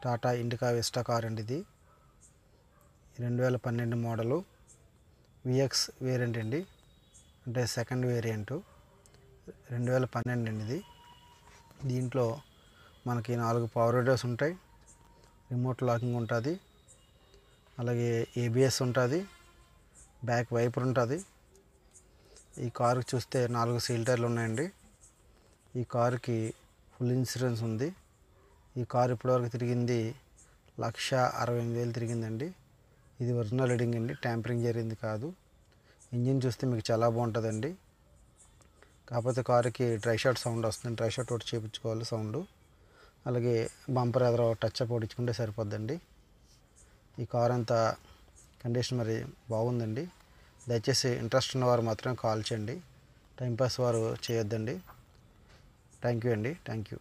Tata indica vista car అండి. ఇది 2012 model vx variant అండి, అంటే సెకండ్ వేరియంటు. 2012 అండి ఇది. దీంట్లో మనకి 4 పవర్ విండోస్ ఉంటాయి, రిమోట్ లాకింగ్ ఉంటుంది, అలాగే ఏబిఎస్ ఉంటుంది, బ్యాక్ వైపర్ ఉంటుంది. ఈ కారుకి చూస్తే 4 సీల్ టైర్లు ఉన్నాయండి. ఈ కారుకి ఫుల్ ఇన్సూరెన్స్ ఉంది. ఈ కారు ఇప్పటివరకు తిరిగింది 1,68,000 తిరిగిందండి. ఇది ఒరిజినల్ రీడింగ్ అండి, ట్యాంపరింగ్ జరిగింది కాదు. ఇంజిన్ చూస్తే మీకు చాలా బాగుంటుందండి. కాకపోతే కారుకి డ్రై షాట్ సౌండ్ వస్తుంది, డ్రై షాట్ ఒకటి చేయించుకోవాలి సౌండ్. అలాగే బంపర్ ఎదురు టచ్ అప్ ఇచ్చుకుంటే సరిపోద్దండి. ఈ కార్ అంతా కండిషన్ మరి బాగుందండి. దయచేసి ఇంట్రెస్ట్ ఉన్నవారు మాత్రమే కాల్ చేయండి, టైంపాస్ వారు చేయొద్దండి. థ్యాంక్ యూ అండి. Thank you.